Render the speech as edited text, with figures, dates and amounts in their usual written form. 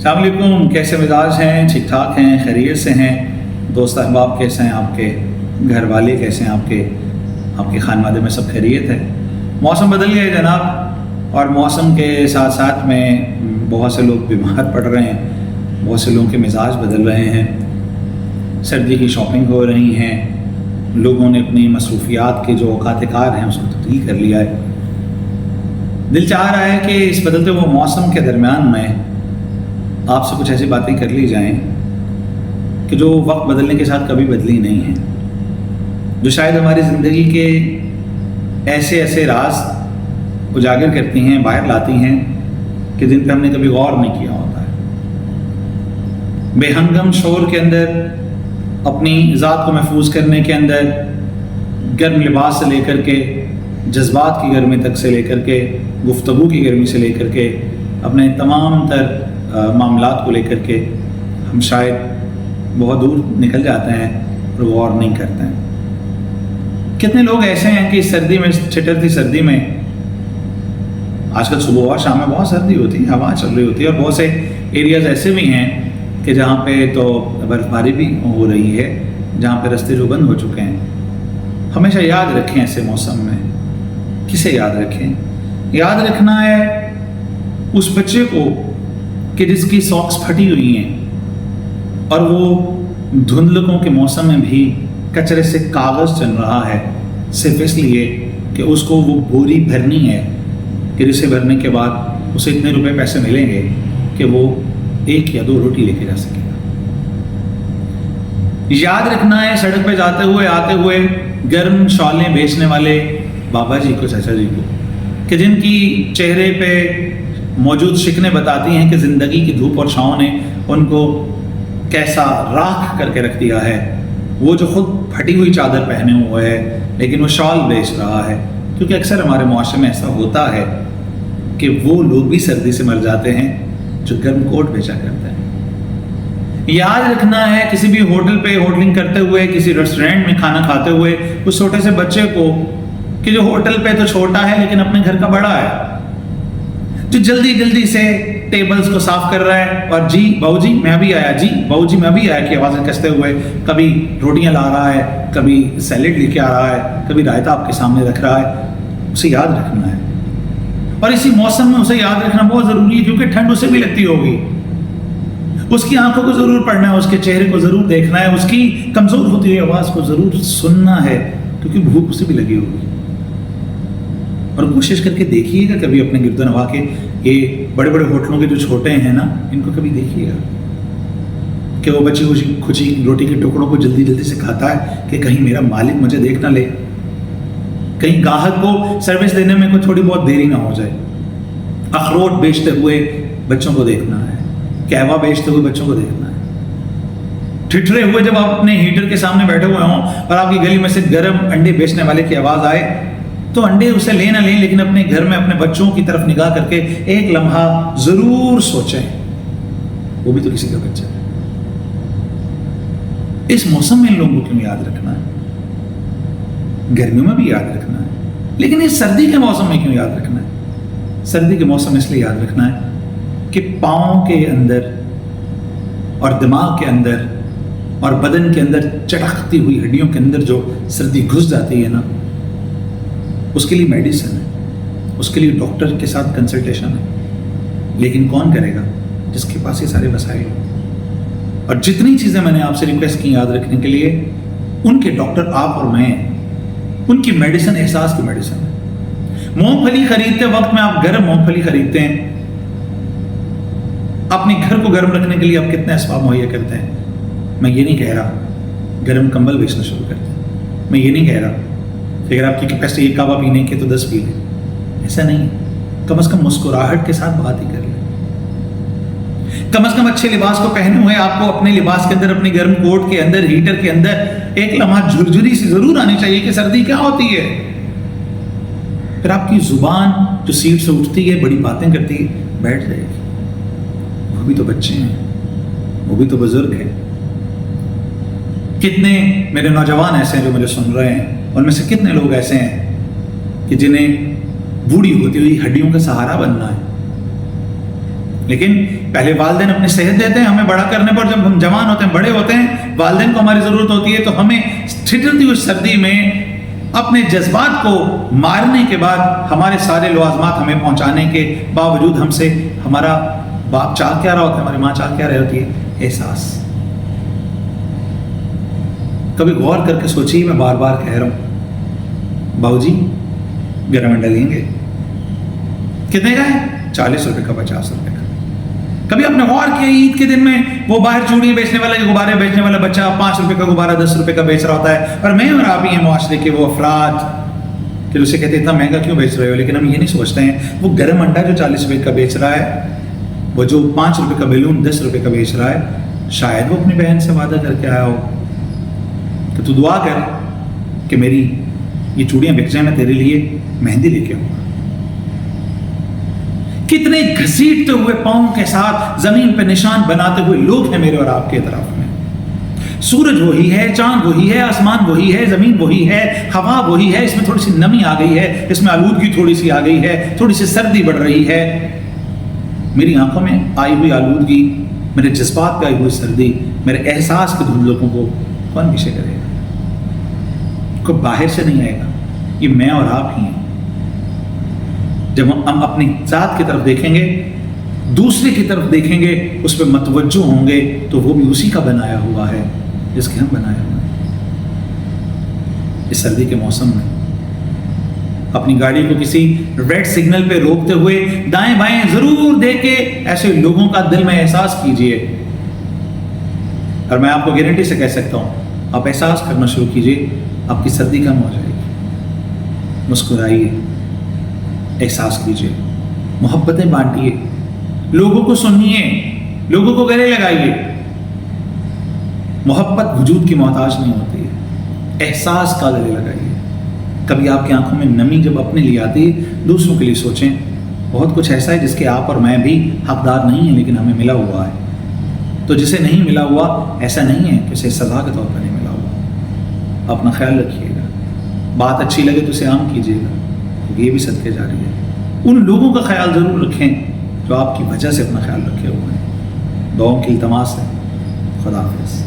السلام علیکم، کیسے مزاج ہیں؟ ٹھیک ٹھاک ہیں؟ خیریت سے ہیں؟ دوست احباب کیسے ہیں؟ آپ کے گھر والے کیسے ہیں؟ آپ کے خانوادے میں سب خیریت ہے؟ موسم بدل گیا ہے جناب، اور موسم کے ساتھ ساتھ میں بہت سے لوگ بیمار پڑ رہے ہیں، بہت سے لوگوں کے مزاج بدل رہے ہیں، سردی کی شاپنگ ہو رہی ہیں، لوگوں نے اپنی مصروفیات کے جو اوقات کار ہیں اس کو تبدیل کر لیا ہے۔ دل چاہ رہا ہے کہ اس بدلتے ہوئے موسم کے درمیان میں آپ سے کچھ ایسی باتیں کر لی جائیں کہ جو وقت بدلنے کے ساتھ کبھی بدلی نہیں ہیں، جو شاید ہماری زندگی کے ایسے راز اجاگر کرتی ہیں، باہر لاتی ہیں کہ جن پہ ہم نے کبھی غور نہیں کیا ہوتا ہے۔ بے ہنگم شور کے اندر، اپنی ذات کو محفوظ کرنے کے اندر، گرم لباس سے لے کر کے جذبات کی گرمی تک سے لے کر کے گفتگو کی گرمی سے لے کر کے اپنے تمام تر معاملات کو لے کر کے ہم شاید بہت دور نکل جاتے ہیں اور غور نہیں کرتے ہیں۔ کتنے لوگ ایسے ہیں کہ اس سردی میں، ٹھٹرتی سردی میں، آج کل صبح اور شام میں بہت سردی ہوتی ہے، ہوا چل رہی ہوتی ہے، اور بہت سے ایریاز ایسے بھی ہیں کہ جہاں پہ تو برف باری بھی ہو رہی ہے، جہاں پہ راستے جو بند ہو چکے ہیں۔ ہمیشہ یاد رکھیں ایسے موسم میں، کسے یاد رکھیں؟ یاد رکھنا ہے اس بچے کو کہ جس کی ساکس پھٹی ہوئی ہیں اور وہ دھندلکوں کے موسم میں بھی کچرے سے کاغذ چل رہا ہے، صرف اس لیے کہ اس کو وہ بوری بھرنی ہے کہ جسے بھرنے کے بعد اسے اتنے روپے پیسے ملیں گے کہ وہ 1 یا 2 روٹی لے کے جا سکے گا۔ یاد رکھنا ہے سڑک پہ جاتے ہوئے آتے ہوئے گرم شالیں بیچنے والے بابا جی کو، چچا جی کو، کہ جن کی چہرے پہ موجود شکنیں بتاتی ہیں کہ زندگی کی دھوپ اور چھاؤں نے ان کو کیسا راکھ کر کے رکھ دیا ہے۔ وہ جو خود پھٹی ہوئی چادر پہنے ہوئے ہے لیکن وہ شال بیچ رہا ہے، کیونکہ اکثر ہمارے معاشرے میں ایسا ہوتا ہے کہ وہ لوگ بھی سردی سے مر جاتے ہیں جو گرم کوٹ بیچا کرتے ہیں۔ یاد رکھنا ہے کسی بھی ہوٹل پہ ہوٹلنگ کرتے ہوئے، کسی ریسٹورینٹ میں کھانا کھاتے ہوئے اس چھوٹے سے بچے کو کہ جو ہوٹل پہ تو چھوٹا ہے لیکن اپنے گھر کا بڑا ہے، جو جلدی سے ٹیبلز کو صاف کر رہا ہے، اور جی بہو جی میں بھی آیا، جی بہو جی میں بھی آیا کی آوازیں کستے ہوئے کبھی روٹیاں لا رہا ہے، کبھی سیلیڈ لے کے آ رہا ہے، کبھی رائتا آپ کے سامنے رکھ رہا ہے۔ اسے یاد رکھنا ہے، اور اسی موسم میں اسے یاد رکھنا بہت ضروری ہے کیونکہ ٹھنڈ اسے بھی لگتی ہوگی۔ اس کی آنکھوں کو ضرور پڑھنا ہے، اس کے چہرے کو ضرور دیکھنا ہے، اس کی کمزور ہوتی ہوئی آواز کو ضرور سننا ہے کیونکہ بھوک اسے بھی لگی ہوگی۔ اور کوشش کر کے دیکھیے گا کبھی اپنے گرد و نواح کے یہ بڑے ہوٹلوں کے جو چھوٹے ہیں نا، ان کو کبھی دیکھیے گا کہ وہ بچی کھچی روٹی کے ٹکڑوں کو جلدی سے کھاتا ہے کہ کہیں میرا مالک مجھے دیکھ نہ لے، کہیں گاہک کو سروس دینے میں کوئی تھوڑی بہت دیری نہ ہو جائے۔ اخروٹ بیچتے ہوئے بچوں کو دیکھنا ہے، قہوہ بیچتے ہوئے بچوں کو دیکھنا ہے، ٹھٹرے ہوئے جب آپ اپنے ہیٹر کے سامنے بیٹھے ہوئے ہوں اور آپ کی گلی میں سے گرم انڈے بیچنے والے کی آواز آئے تو انڈے اسے لے نہ لیں لیکن اپنے گھر میں اپنے بچوں کی طرف نگاہ کر کے ایک لمحہ ضرور سوچیں وہ بھی تو کسی کا بچہ ہے۔ اس موسم میں ان لوگوں کو کیوں یاد رکھنا ہے؟ گرمیوں میں بھی یاد رکھنا ہے، لیکن اس سردی کے موسم میں کیوں یاد رکھنا ہے؟ سردی کے موسم میں اس لیے یاد رکھنا ہے کہ پاؤں کے اندر اور دماغ کے اندر اور بدن کے اندر چٹکتی ہوئی ہڈیوں کے اندر جو سردی گھس جاتی ہے نا، اس کے لیے میڈیسن ہے، اس کے لیے ڈاکٹر کے ساتھ کنسلٹیشن ہے، لیکن کون کرے گا؟ جس کے پاس یہ سارے وسائل ہیں۔ اور جتنی چیزیں میں نے آپ سے ریکویسٹ کی یاد رکھنے کے لیے، ان کے ڈاکٹر آپ اور میں، ان کی میڈیسن احساس کی میڈیسن ہے۔ مونگ پھلی خریدتے وقت میں آپ گرم مونگ پھلی خریدتے ہیں، اپنے گھر کو گرم رکھنے کے لیے آپ کتنے اسباب مہیا کرتے ہیں۔ میں یہ نہیں کہہ رہا گرم کمبل بیچنا شروع کرتے ہیں، میں یہ نہیں کہہ رہا کہ اگر آپ کی کیپیسٹی ایک کعوہ پینے کی تو 10 پی لیں، ایسا نہیں، کم از کم مسکراہٹ کے ساتھ بات ہی کر لیں۔ کم از کم اچھے لباس کو پہنے ہوئے آپ کو اپنے لباس کے اندر، اپنے گرم کوٹ کے اندر، ہیٹر کے اندر ایک لمحہ جھرجھری سی ضرور آنی چاہیے کہ سردی کیا ہوتی ہے۔ پھر آپ کی زبان جو سیٹ سے اٹھتی ہے، بڑی باتیں کرتی ہے، بیٹھ جائے گی۔ وہ بھی تو بچے ہیں، وہ بھی تو بزرگ ہیں۔ کتنے میرے نوجوان ایسے ہیں جو مجھے سن رہے ہیں، ان میں سے کتنے لوگ ایسے ہیں کہ جنہیں بوڑھی ہوتی ہوئی ہڈیوں کا سہارا بننا ہے، لیکن پہلے والدین اپنی صحت دیتے ہیں ہمیں بڑا کرنے پر، جب ہم جوان ہوتے ہیں بڑے ہوتے ہیں والدین کو ہماری ضرورت ہوتی ہے، تو ہمیں ٹھٹرتی ہوئی سردی میں اپنے جذبات کو مارنے کے بعد ہمارے سارے لوازمات ہمیں پہنچانے کے باوجود ہم سے ہمارا باپ چاہ کیا رہا ہوتا ہے، ہماری ماں چاہ کیا رہی ہوتی ہے؟ احساس۔ کبھی غور کر کے سوچیے، میں بار بار کہہ رہا ہوں، باؤ جی گرم انڈا لیں گے؟ کتنے کا ہے؟ 40 روپے کا، 50 روپے کا۔ کبھی آپ نے غور کیا عید کے دن میں وہ باہر چوڑی بیچنے والا، غبارے بیچنے والا بچہ 5 روپے کا غبارہ 10 روپے کا بیچ رہا ہوتا ہے، اور میں اور آپ ہی ہیں معاشرے کے وہ افراد کہ اسے کہتے ہیں اتنا مہنگا کیوں بیچ رہے ہو؟ لیکن ہم یہ نہیں سوچتے ہیں وہ گرم انڈا جو 40 روپے کا بیچ رہا ہے، وہ جو 5 روپے کا بیلون 10 روپے کا بیچ رہا ہے، شاید وہ اپنی بہن سے وعدہ کر کے آیا ہو کہ تو دعا کر کہ میری یہ چوڑیاں بک جائیں، میں تیرے لیے مہندی لے کے آؤں گا۔ کتنے گھسیٹتے ہوئے پاؤں کے ساتھ زمین پہ نشان بناتے ہوئے لوگ ہیں میرے اور آپ کے اطراف میں۔ سورج وہی ہے، چاند وہی ہے، آسمان وہی ہے، زمین وہی ہے، ہوا وہی ہے، اس میں تھوڑی سی نمی آ گئی ہے، اس میں آلودگی تھوڑی سی آ گئی ہے، تھوڑی سی سردی بڑھ رہی ہے۔ میری آنکھوں میں آئی ہوئی آلودگی، میرے جذبات پہ آئی ہوئی سردی، میرے احساس کے دھندلوں کو کون پیچھے کرے گا؟ کوئی باہر سے نہیں آئے گا، یہ میں اور آپ ہی ہیں۔ جب ہم اپنی ذات کی طرف دیکھیں گے، دوسرے کی طرف دیکھیں گے، اس پہ متوجہ ہوں گے، تو وہ بھی اسی کا بنایا ہوا ہے جس کے ہم بنایا ہوا ہے۔ اس سردی کے موسم میں اپنی گاڑی کو کسی ریڈ سگنل پہ روکتے ہوئے دائیں بائیں ضرور دیکھ کے ایسے لوگوں کا دل میں احساس کیجئے، اور میں آپ کو گارنٹی سے کہہ سکتا ہوں آپ احساس کرنا شروع کیجئے، آپ کی سردی کم ہو جائے گی۔ مسکرائیے، احساس کیجئے، محبتیں بانٹیے، لوگوں کو سنیے، لوگوں کو گلے لگائیے۔ محبت وجود کی محتاج نہیں ہوتی ہے، احساس کا گلے لگائیے۔ کبھی آپ کی آنکھوں میں نمی جب اپنے لیے آتی ہے، دوسروں کے لیے سوچیں، بہت کچھ ایسا ہے جس کے آپ اور میں بھی حقدار نہیں ہیں، لیکن ہمیں ملا ہوا ہے۔ تو جسے نہیں ملا ہوا ایسا نہیں ہے کہ اسے سزا کے طور پر نہیں ملا ہوا۔ اپنا خیال رکھیے گا، بات اچھی لگے تو اسے عام کیجیے گا، کیونکہ یہ بھی صدقے جاری ہے۔ ان لوگوں کا خیال ضرور رکھیں جو آپ کی وجہ سے اپنا خیال رکھے ہوئے ہیں۔ دعاؤں کی التماس ہے۔ خدا حافظ۔